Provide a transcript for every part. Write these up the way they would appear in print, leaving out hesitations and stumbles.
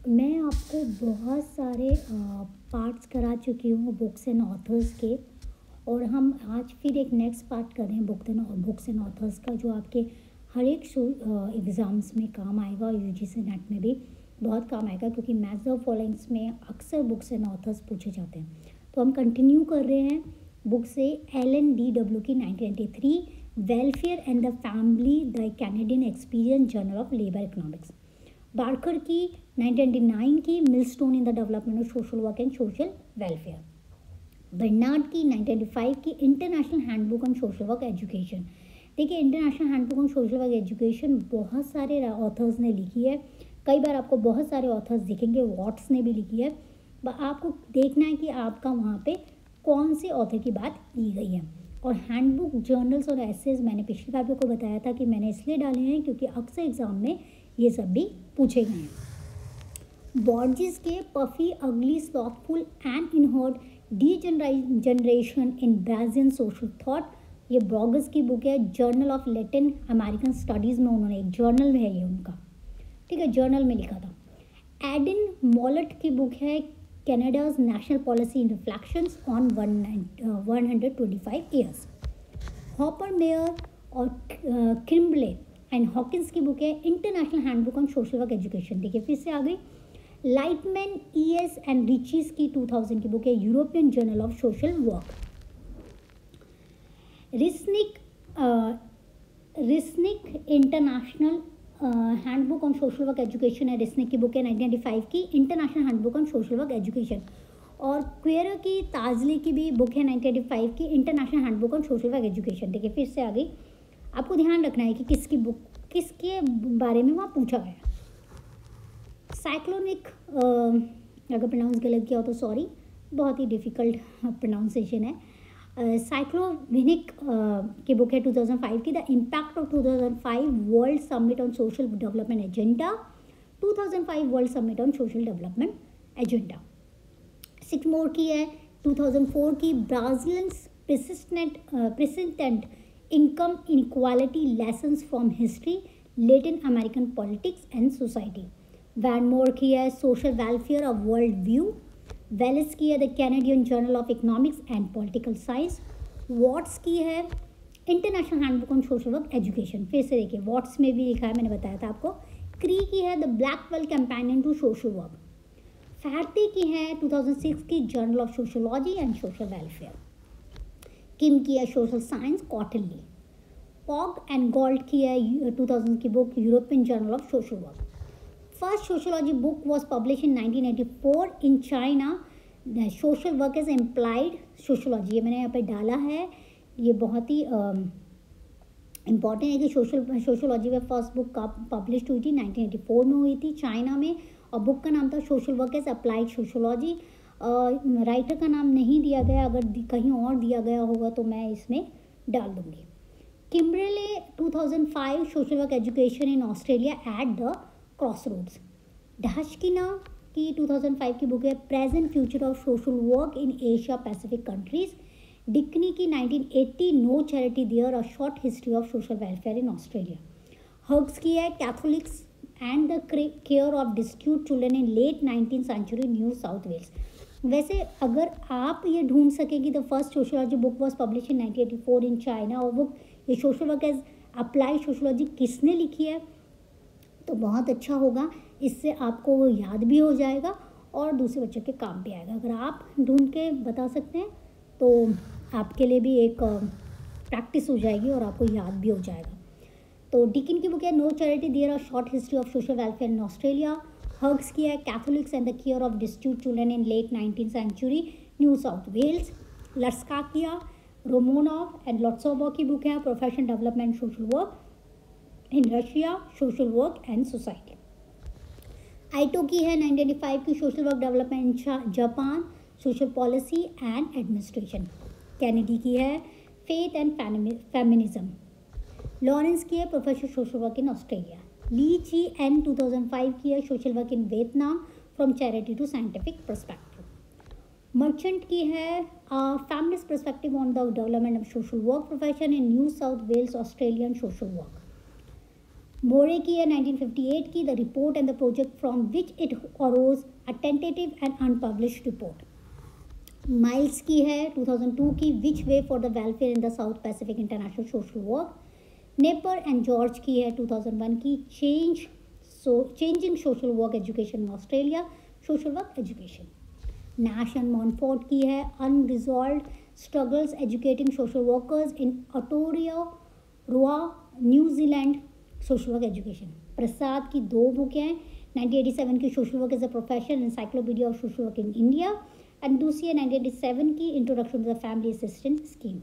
मैं आपको बहुत सारे पार्ट्स करा चुकी हूँ बुक्स एंड ऑथर्स के। और हम आज फिर एक नेक्स्ट पार्ट कर रहे हैं बुक्स एंड ऑथर्स का, जो आपके हर एक एग्ज़ाम्स में काम आएगा और यूजीसी नेट में भी बहुत काम आएगा, क्योंकि मैच द फॉलोइंग्स में अक्सर बुक्स एंड ऑथर्स पूछे जाते हैं। तो हम कंटिन्यू कर रहे हैं बुक से LNDW की 1993 welfare and the family the Canadian experience journal of labour economics, Barker की 1999 की milestone in the development of social work and social welfare, Bernard की 1995 की international handbook on social work education. देखिए, international handbook on social work education बहुत सारे authors ने लिखी है। कई बार आपको बहुत सारे ऑथर्स दिखेंगे, वॉट्स ने भी लिखी है। आपको देखना है कि आपका वहाँ पे कौन से ऑथर की बात की गई है। और हैंडबुक, जर्नल्स और एसेज मैंने पिछली बार भी आपको बताया था कि मैंने इसलिए डाले हैं क्योंकि अक्सर एग्जाम में ये सब भी पूछे गए हैं। बॉर्जिस के puffy ugly slothful and inert degeneration in Brazilian social thought, ये ब्रॉगस की बुक है। Journal of Latin American studies में उन्होंने एक जर्नल में है ये उनका, ठीक है, जर्नल में लिखा था। एडिन मॉलट की बुक है Canada's national policy in reflections on 125 years. Hopper mayor और क्रिम्बले एंड हॉकिंस की बुक है international handbook on social work education. देखिए फिर से आ गई। लाइटमैन ES एंड रिचीज की 2000 की बुक है European journal of social work. Resnick international handbook on social work education है, रिस्निक की बुक है 1995 की international handbook on social work education. और क्वेर की ताजली की भी बुक है 1995 की international handbook on social work education. देखिए फिर से आ गई। आपको ध्यान रखना है कि किसकी बुक, किसके बारे में वहाँ पूछा गया। साइक्लोनिक, अगर प्रोनाउंस गलत किया हो तो सॉरी, बहुत ही डिफ़िकल्ट प्रोनाउंसिएशन है। साइक्लोविनिक की बुक है 2005 की, the impact of 2005 world summit on social development agenda, 2005 world summit on social development agenda. सिक्समोर की है 2004 की, Brazilians president income inequality lessons from history, Latin American politics and society. वैन मोर की है social welfare of world view. वेलिस की है the Canadian journal of economics and political science. Watts की है international handbook on social work education. फिर से देखिए, वॉट्स में भी लिखा है, मैंने बताया था आपको। क्री की है the Blackwell companion to social work. फैटी की है 2006 की journal of sociology and social welfare. Kim की है सोशल साइंस क्वार्टरली। पॉग एंड गोल्ड की है 2000 की book European journal of social work. First sociology book was publish in 1984 in China. Social work is implied sociology, ये मैंने यहाँ पे डाला है। ये बहुत ही इम्पॉर्टेंट है कि सोशोलॉजी में फर्स्ट बुक पब्लिश हुई थी 1984 में हुई थी चाइना में, और बुक का नाम था social work as applied sociology. Writer का नाम नहीं दिया गया, अगर कहीं और दिया गया होगा तो मैं इसमें डाल दूँगी। Kimberley 2005 social work education in Australia at the crossroads. ढाशकिना की 2005 की बुक है present future of social work in Asia Pacific countries. डिकनी की 1980 no charity there, a short history of social welfare in Australia. हग्स की है Catholics and the care of destitute children in late 19th century New South Wales. वैसे अगर आप ये ढूंढ सकेंगे the first sociology book was publish in 1984 in China, और बुक ये social work as applied sociology किसने लिखी है तो बहुत अच्छा होगा। इससे आपको वो याद भी हो जाएगा और दूसरे बच्चों के काम भी आएगा। अगर आप ढूंढ के बता सकते हैं तो आपके लिए भी एक प्रैक्टिस हो जाएगी और आपको याद भी हो जाएगा। तो डिकिन की बुक है no charity there, a short history of social welfare in Australia. हग्स की है Catholics and the care of destitute children in late 19th century New South Wales. लस्काकिया, रोमोनोव एंड लोट्सोबो की बुक है professional development social work in Russia, social work and society. Ito की है 1995 की social work development in Japan, social policy and administration. Kennedy की है faith and feminism. Lawrence की है professional social work in Australia. ली ची एन 2005 की है social work in Vietnam from charity to scientific perspective. Merchant की है families perspective on the development of social work profession in New South Wales Australian social work. मोरे की है 1958 की, the report and the project from which it arose, a tentative and unpublished report. Miles की है 2002 की, which way for the welfare in the South Pacific international social work. Napier and George की है 2001 की, changing social work education in Australia, social work education. Nash and Munford की है, unresolved struggles educating social workers in Aotearoa New Zealand, social work education. Prasad की 2 बुकें हैं, 1987 की social work as a profession, encyclopedia of social work in India, and दूसरी है 1987 की, introduction to the family assistance scheme.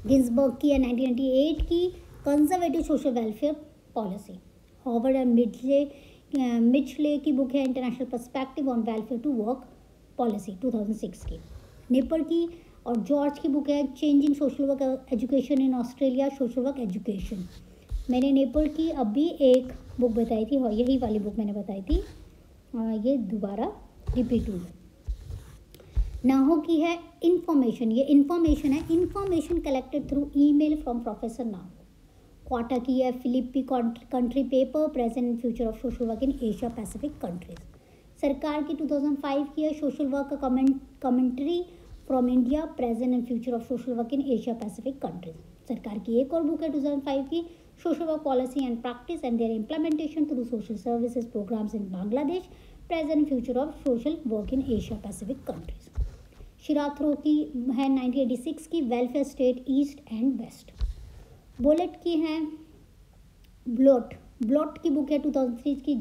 Ginsberg की है 1998 की, conservative social welfare policy. Howard and मिचले की बुक है, international perspective on welfare to work policy 2006 की। नेपर की और जॉर्ज की बुक है, changing social work education in Australia, social work education. मैंने नेपर की अभी एक बुक बताई थी, और यही वाली बुक मैंने बताई थी, ये दोबारा रिपीट हुई। नाहो की है इंफॉर्मेशन, ये इंफॉर्मेशन है, information collected through email from professor नाहो। क्वाटा की है Philippine country paper, present and future of social work in Asia Pacific countries. Sarkar की 2005 की है, सोशल वर्क का commentary from India, present and future of social work in Asia Pacific countries. Sarkar की एक और बुक है 2005 की, social work policy and practice and their implementation through social services programs in Bangladesh, present and future of social work in Asia Pacific countries. शिराथ्रो की है 1986 की, welfare state east and west. बोलेट की है ब्लॉट की बुक है 2003 की,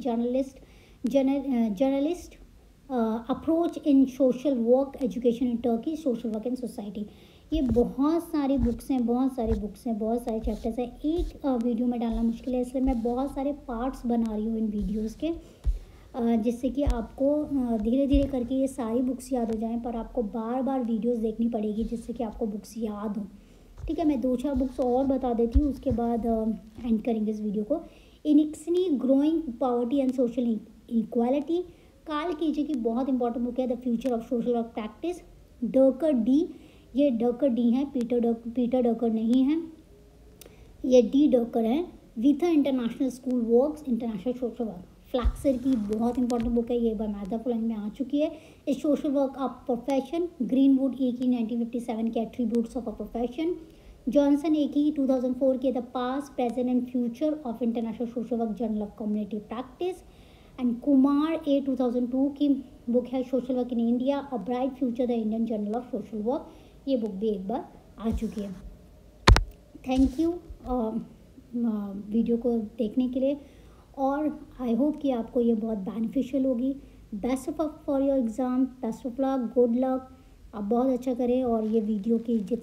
journalist approach in social work education in Turkey, social work and society. ये बहुत सारी बुक्स हैं, बहुत सारे चैप्टर्स हैं, एक वीडियो में डालना मुश्किल है, इसलिए मैं बहुत सारे पार्ट्स बना रही हूँ इन वीडियोज़ के, जिससे कि आपको धीरे धीरे करके ये सारी बुक्स याद हो जाएं, पर आपको बार बार वीडियोस देखनी पड़ेगी जिससे कि आपको बुक्स याद हों। ठीक है, मैं 2-4 बुक्स और बता देती हूँ, उसके बाद एंड करेंगे इस वीडियो को। इनिक्सनी growing poverty and social equality, Carl कीजे की बहुत इंपॉर्टेंट बुक है, the future of social work practice. डर्कर डी, ये डर्कर डी हैं, पीटर डर्कर नहीं है, ये डी डर्कर हैं। विथा international school works, international social work. Flexner की बहुत इंपॉर्टेंट बुक है, ये बाय मैदा फुलाइन में आ चुकी है, इस social work of profession. Greenwood A की 1957 के attributes of a profession. Johnson A की 2004 के the past present and future of international social work, journal of community practice. And Kumar A 2002 की बुक है, social work in India, a bright future, the Indian journal of social work. ये book भी एक बार आ चुकी है। Thank you video को देखने के लिए, और आई होप कि आपको ये बहुत बेनिफिशियल होगी। Best of for your exam, best of luck, good luck, आप बहुत अच्छा करें, और ये वीडियो की जितनी